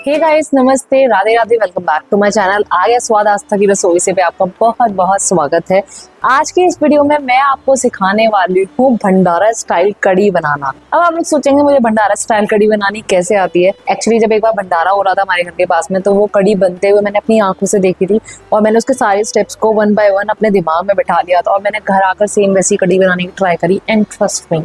हे guys, नमस्ते, Radhe Radhe, welcome back to my channel. आ गया स्वाद आस्था की रसोई से पे आपका बहुत बहुत स्वागत है। आज की इस वीडियो में मैं आपको सिखाने वाली हूँ भंडारा स्टाइल कड़ी बनाना। अब आप लोग सोचेंगे मुझे भंडारा स्टाइल कड़ी बनानी कैसे आती है। एक्चुअली जब एक बार भंडारा हो रहा था हमारे घर के पास में, तो वो कड़ी बनते हुए मैंने अपनी आंखों से देखी थी और मैंने उसके सारे स्टेप्स को वन बाय वन अपने दिमाग में बैठा लिया था और मैंने घर आकर सेम वैसी कड़ी बनाने की ट्राई करी। एंड ट्रस्ट मी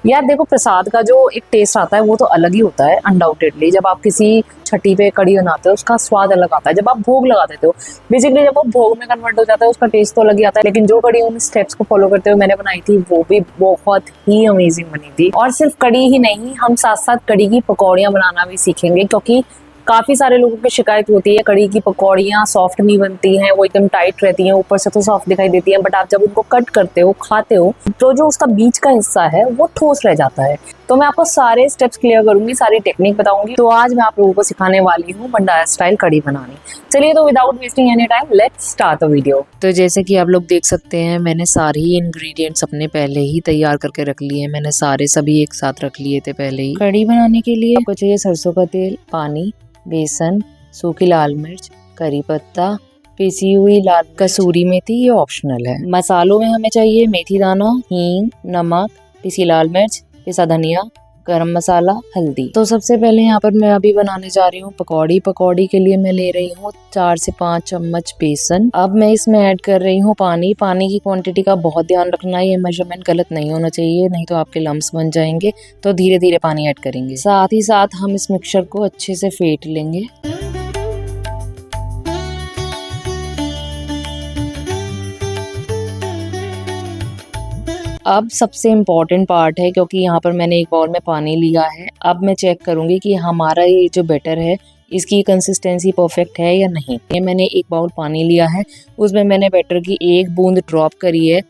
यार, देखो, प्रसाद का जो एक टेस्ट आता है वो तो अलग ही होता है अनडाउटेडली। जब आप किसी छठी पे कड़ी बनाते हो उसका स्वाद अलग आता है। जब आप भोग लगा देते हो, बेसिकली जब वो भोग में कन्वर्ट हो जाता है उसका टेस्ट तो अलग ही आता है। लेकिन जो कड़ी उन स्टेप्स को फॉलो करते हुए मैंने बनाई थी वो भी बहुत ही अमेजिंग बनी थी। और सिर्फ कड़ी ही नहीं, हम साथ साथ कड़ी की पकौड़ियाँ बनाना भी सीखेंगे, क्योंकि काफी सारे लोगों की शिकायत होती है कड़ी की पकौड़ियाँ सॉफ्ट नहीं बनती हैं, वो एकदम टाइट रहती हैं, ऊपर से तो सॉफ्ट दिखाई देती हैं, बट आप जब उनको कट करते हो, खाते हो, तो जो उसका बीच का हिस्सा है वो ठोस रह जाता है। तो मैं आपको सारे स्टेप्स क्लियर करूंगी, सारी टेक्निक बताऊंगी। तो आज मैं आप लोगों को सिखाने वाली हूँ भंडारा स्टाइल कड़ी बनानी। चलिए, तो without wasting any time let's start the video. तो जैसे कि आप लोग देख सकते हैं, मैंने सारे ही इंग्रेडिएंट्स अपने पहले ही तैयार करके रख लिए हैं। मैंने सारे सभी एक साथ रख लिए थे पहले ही। कड़ी बनाने के लिए आपको चाहिए सरसों का तेल, पानी, बेसन, सूखी लाल मिर्च, करी पत्ता, पिसी हुई लाल कसूरी मेथी, ये ऑप्शनल है। मसालों में हमें चाहिए मेथी दाना, हींग, नमक, पिसी लाल मिर्च, पिसा धनिया, गरम मसाला, हल्दी। तो सबसे पहले यहाँ पर मैं अभी बनाने जा रही हूँ पकौड़ी। पकौड़ी के लिए मैं ले रही हूँ 4 से 5 चम्मच बेसन। अब मैं इसमें ऐड कर रही हूँ पानी। पानी की क्वांटिटी का बहुत ध्यान रखना है, ये मेजरमेंट गलत नहीं होना चाहिए, नहीं तो आपके लम्स बन जाएंगे। तो धीरे धीरे पानी ऐड करेंगे। साथ ही साथ हम इस मिक्सचर को अच्छे से फेंट लेंगे। अब सबसे इम्पॉर्टेंट पार्ट है, क्योंकि यहाँ पर मैंने एक बाउल में पानी लिया है। अब मैं चेक करूँगी कि हमारा ये जो बैटर है इसकी कंसिस्टेंसी परफेक्ट है या नहीं। ये मैंने एक बाउल पानी लिया है, उसमें मैंने बैटर की एक बूंद ड्रॉप करी है।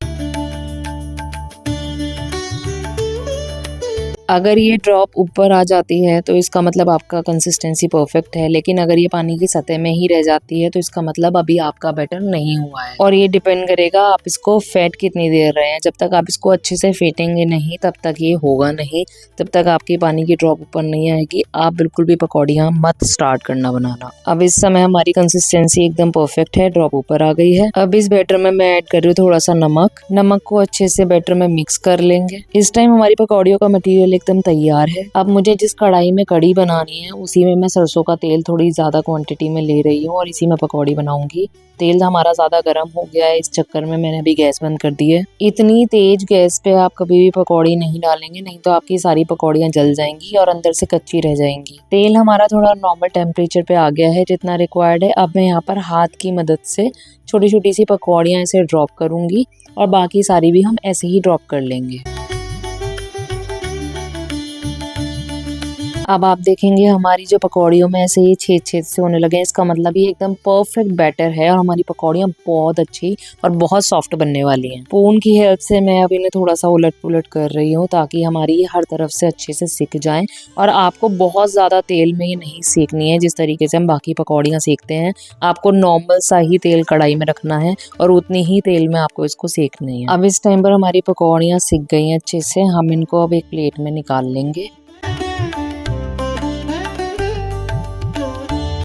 अगर ये ड्रॉप ऊपर आ जाती है तो इसका मतलब आपका कंसिस्टेंसी परफेक्ट है, लेकिन अगर ये पानी की सतह में ही रह जाती है तो इसका मतलब अभी आपका बैटर नहीं हुआ है। और ये डिपेंड करेगा आप इसको फेंट कितनी देर रहे हैं। जब तक आप इसको अच्छे से फेंटेंगे नहीं तब तक ये होगा नहीं, तब तक आपकी पानी की ड्रॉप ऊपर नहीं आएगी। आप बिल्कुल भी पकौड़ियाँ मत स्टार्ट करना बनाना। अब इस समय हमारी कंसिस्टेंसी एकदम परफेक्ट है, ड्रॉप ऊपर आ गई है। अब इस बैटर में मैं ऐड कर रही हूँ थोड़ा सा नमक। नमक को अच्छे से बैटर में मिक्स कर लेंगे। इस टाइम हमारी पकौड़ियों का मटीरियल एकदम तैयार है। अब मुझे जिस कढ़ाई में कड़ी बनानी है उसी में मैं सरसों का तेल थोड़ी ज्यादा क्वांटिटी में ले रही हूँ और इसी में पकौड़ी बनाऊंगी। तेल हमारा ज्यादा गर्म हो गया है, इस चक्कर में मैंने अभी गैस बंद कर दी है। इतनी तेज गैस पे आप कभी भी पकौड़ी नहीं डालेंगे, नहीं तो आपकी सारी पकौड़ियाँ जल जाएंगी और अंदर से कच्ची रह जाएंगी। तेल हमारा थोड़ा नॉर्मल टेम्परेचर पे आ गया है, जितना रिक्वायर्ड है। अब मैं यहाँ पर हाथ की मदद से छोटी छोटी सी पकौड़ियाँ ऐसे ड्रॉप करूंगी और बाकी सारी भी हम ऐसे ही ड्रॉप कर लेंगे। अब आप देखेंगे हमारी जो पकौड़ियों में ऐसे ही छेद छेद से होने लगे हैं, इसका मतलब ये एकदम परफेक्ट बैटर है और हमारी पकौड़ियाँ बहुत अच्छी और बहुत सॉफ्ट बनने वाली हैं। स्पून की हेल्प से मैं अब इन्हें थोड़ा सा उलट पुलट कर रही हूँ ताकि हमारी ये हर तरफ से अच्छे से सिक जाएं। और आपको बहुत ज़्यादा तेल में ये नहीं सेकनी है जिस तरीके से हम बाकी पकौड़ियाँ सेकते हैं। आपको नॉर्मल सा ही तेल कढ़ाई में रखना है और उतनी ही तेल में आपको इसको सेकनी है। अब इस टाइम पर हमारी पकौड़ियाँ सिक गई हैं अच्छे से, हम इनको अब एक प्लेट में निकाल लेंगे।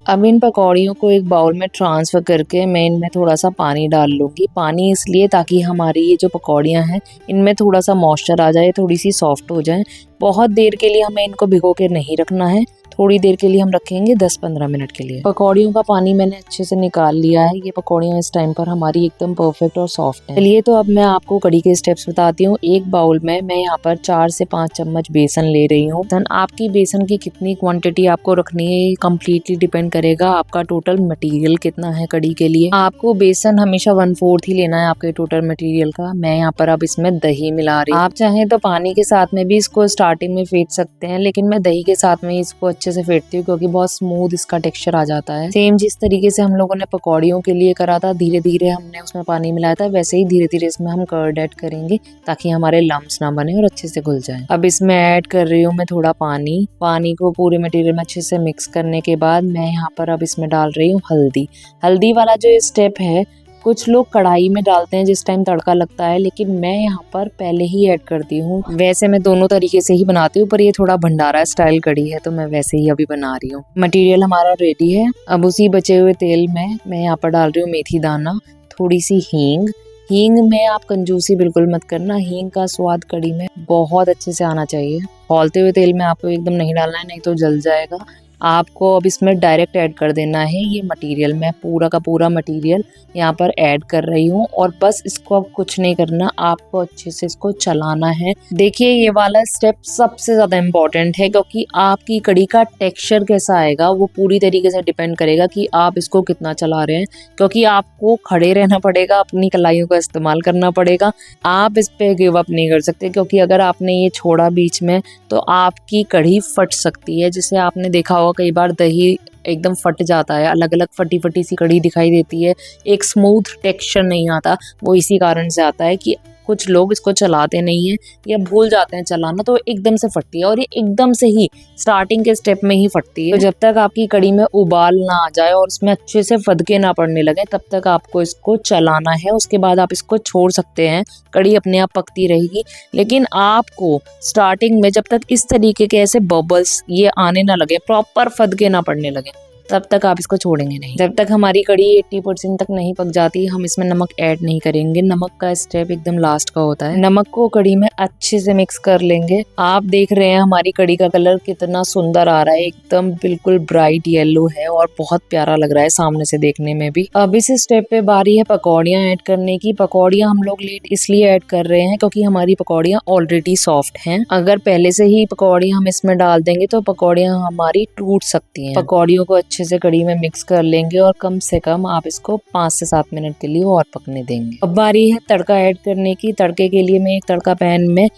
अब इन पकौड़ियों को एक बाउल में ट्रांसफ़र करके मैं इनमें थोड़ा सा पानी डाल लूँगी। पानी इसलिए ताकि हमारी ये जो पकौड़ियाँ हैं इनमें थोड़ा सा मॉइस्चर आ जाए, थोड़ी सी सॉफ्ट हो जाए। बहुत देर के लिए हमें इनको भिगो के नहीं रखना है, थोड़ी देर के लिए हम रखेंगे, 10-15 मिनट के लिए। पकौड़ियों का पानी मैंने अच्छे से निकाल लिया है। ये पकौड़ियाँ इस टाइम पर हमारी एकदम परफेक्ट और सॉफ्ट हैं। चलिए, तो अब मैं आपको कड़ी के स्टेप्स बताती हूँ। एक बाउल में मैं यहाँ पर 4 से 5 चम्मच बेसन ले रही हूँ। आपकी बेसन की कितनी क्वांटिटी आपको रखनी है ये कम्प्लीटली डिपेंड करेगा आपका टोटल मटीरियल कितना है कड़ी के लिए। आपको बेसन हमेशा 1/4 ही लेना है आपके टोटल मटीरियल का। मैं यहाँ पर अब इसमें दही मिला रही हूँ। आप चाहें तो पानी के साथ में भी इसको स्टार्टिंग में फेंट सकते हैं, लेकिन मैं दही के साथ में इसको अच्छे से फेंटती हूँ क्योंकि बहुत स्मूथ इसका टेक्सचर आ जाता है। सेम जिस तरीके से हम लोगों ने पकौड़ियों के लिए करा था, धीरे धीरे हमने उसमें पानी मिलाया था, वैसे ही धीरे धीरे इसमें हम कर्ड ऐड करेंगे ताकि हमारे लम्प्स ना बने और अच्छे से घुल जाए। अब इसमें ऐड कर रही हूँ मैं थोड़ा पानी। पानी को पूरे मटेरियल में अच्छे से मिक्स करने के बाद मैं यहाँ पर अब इसमें डाल रही हूँ हल्दी। हल्दी वाला जो स्टेप है कुछ लोग कढ़ाई में डालते हैं जिस टाइम तड़का लगता है, लेकिन मैं यहाँ पर पहले ही ऐड करती हूँ। वैसे मैं दोनों तरीके से ही बनाती हूँ, पर ये थोड़ा भंडारा स्टाइल कढ़ी है तो मैं वैसे ही अभी बना रही हूँ। मटेरियल हमारा रेडी है। अब उसी बचे हुए तेल में मैं यहाँ पर डाल रही हूँ मेथी दाना, थोड़ी सी हींग। हींग में आप कंजूसी बिल्कुल मत करना, हींग का स्वाद कढ़ी में बहुत अच्छे से आना चाहिए। खौलते हुए तेल में आपको एकदम नहीं डालना है, नहीं तो जल जाएगा। आपको अब इसमें डायरेक्ट ऐड कर देना है ये मटेरियल। मैं पूरा का पूरा मटेरियल यहाँ पर ऐड कर रही हूँ और बस इसको अब कुछ नहीं करना, आपको अच्छे से इसको चलाना है। देखिए ये वाला स्टेप सबसे ज़्यादा इम्पोर्टेंट है, क्योंकि आपकी कढ़ी का टेक्सचर कैसा आएगा वो पूरी तरीके से डिपेंड करेगा कि आप इसको कितना चला रहे हैं। क्योंकि आपको खड़े रहना पड़ेगा, अपनी कलाइयों का इस्तेमाल करना पड़ेगा। आप इस पे गिव अप नहीं कर सकते, क्योंकि अगर आपने ये छोड़ा बीच में तो आपकी कढ़ी फट सकती है। जिसे आपने देखा होगा कई बार दही एकदम फट जाता है, अलग अलग फटी फटी सी कढ़ी दिखाई देती है, एक स्मूथ टेक्सचर नहीं आता। वो इसी कारण से आता है कि कुछ लोग इसको चलाते नहीं हैं या भूल जाते हैं चलाना, तो एकदम से फटती है। और ये एकदम से ही स्टार्टिंग के स्टेप में ही फटती है। तो जब तक आपकी कढ़ी में उबाल ना आ जाए और उसमें अच्छे से फदके ना पड़ने लगे, तब तक आपको इसको चलाना है। उसके बाद आप इसको छोड़ सकते हैं, कढ़ी अपने आप पकती रहेगी। लेकिन आपको स्टार्टिंग में जब तक इस तरीके के ऐसे बबल्स ये आने ना लगे, प्रॉपर फदके ना पड़ने लगे, तब तक आप इसको छोड़ेंगे नहीं। जब तक हमारी कढ़ी 80% तक नहीं पक जाती, हम इसमें नमक ऐड नहीं करेंगे। नमक का स्टेप एकदम लास्ट का होता है। नमक को कढ़ी में अच्छे से मिक्स कर लेंगे। आप देख रहे हैं हमारी कढ़ी का कलर कितना सुंदर आ रहा है, एकदम बिल्कुल ब्राइट येलो है और बहुत प्यारा लग रहा है सामने से देखने में भी। अब इस स्टेप पे बारी है पकौड़ियाँ ऐड करने की। पकौड़ियाँ हम लोग लेट इसलिए ऐड कर रहे हैं क्योंकि हमारी पकौड़ियाँ ऑलरेडी सॉफ्ट हैं। अगर पहले से ही पकौड़ियाँ हम इसमें डाल देंगे तो पकौड़ियाँ हमारी टूट सकती हैं। पकौड़ियों को अच्छे से कढ़ी में मिक्स कर लेंगे और कम से कम आप इसको 5 से 7 मिनट के लिए और पकने देंगे। अब बारी है तड़का ऐड करने की। तड़के के लिए मैं एक तड़का पैन में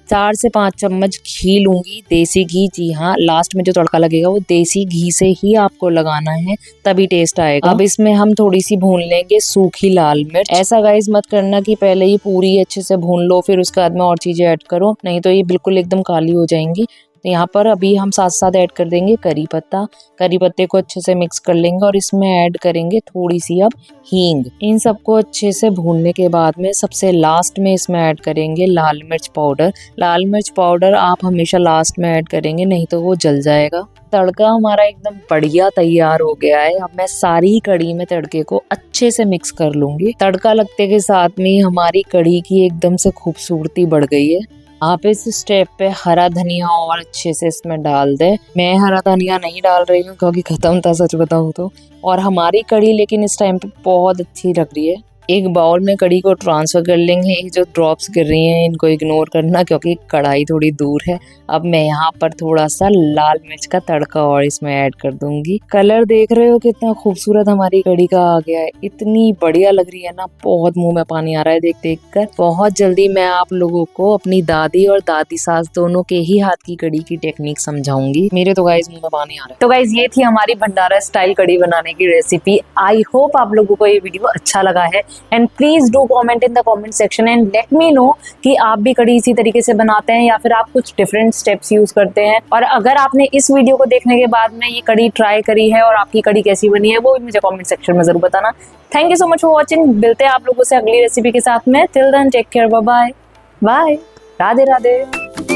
4 से 5 चम्मच घी लूंगी, देसी घी। जी हाँ, लास्ट में जो तड़का लगेगा वो देसी घी से ही आपको लगाना है, तभी टेस्ट आएगा। अब इसमें हम थोड़ी सी भून लेंगे सूखी लाल मिर्च। ऐसा गाइस मत करना कि पहले ही पूरी अच्छे से भून लो फिर उसके बाद में और चीजें ऐड करो, नहीं तो ये बिल्कुल एकदम काली हो जाएंगी। तो यहाँ पर अभी हम साथ साथ ऐड कर देंगे करी पत्ता। करी पत्ते को अच्छे से मिक्स कर लेंगे और इसमें ऐड करेंगे थोड़ी सी अब हींग। इन सबको अच्छे से भूनने के बाद में सबसे लास्ट में इसमें ऐड करेंगे लाल मिर्च पाउडर। लाल मिर्च पाउडर आप हमेशा लास्ट में ऐड करेंगे, नहीं तो वो जल जाएगा। तड़का हमारा एकदम बढ़िया तैयार हो गया है। अब मैं सारी कढ़ी में तड़के को अच्छे से मिक्स कर लूंगी। तड़का लगते के साथ में हमारी कढ़ी की एकदम से खूबसूरती बढ़ गई है। आप इस स्टेप पे हरा धनिया और अच्छे से इसमें डाल दे। मैं हरा धनिया नहीं डाल रही हूँ क्योंकि खत्म था, सच बताऊँ तो। और हमारी कढ़ी लेकिन इस टाइम पे बहुत अच्छी लग रही है। एक बाउल में कढ़ी को ट्रांसफर कर लेंगे। ये जो ड्रॉप्स गिर रही हैं इनको इग्नोर करना क्योंकि कढ़ाई थोड़ी दूर है। अब मैं यहाँ पर थोड़ा सा लाल मिर्च का तड़का और इसमें ऐड कर दूंगी। कलर देख रहे हो कितना खूबसूरत हमारी कढ़ी का आ गया है, इतनी बढ़िया लग रही है ना, बहुत मुंह में पानी आ रहा है देख देख कर। बहुत जल्दी मैं आप लोगों को अपनी दादी और दादी सास दोनों के ही हाथ की कढ़ी की टेक्निक समझाऊंगी। मेरे तो गाइस मुंह में पानी आ रहा है। तो गाइज ये थी हमारी भंडारा स्टाइल कढ़ी बनाने की रेसिपी। आई होप आप लोगों को ये वीडियो अच्छा लगा है and please do comment in the comment section and let me know कि आप भी कढ़ी इसी तरीके से बनाते हैं या फिर आप कुछ डिफरेंट स्टेप्स यूज करते हैं। और अगर आपने इस वीडियो को देखने के बाद में ये कढ़ी ट्राई करी है और आपकी कढ़ी कैसी बनी है वो भी मुझे कमेंट सेक्शन में जरूर बताना। Thank you so much for watching. मिलते हैं आप लोगों से अगली रेसिपी के साथ में। Till then take care, bye bye, Radhe Radhe.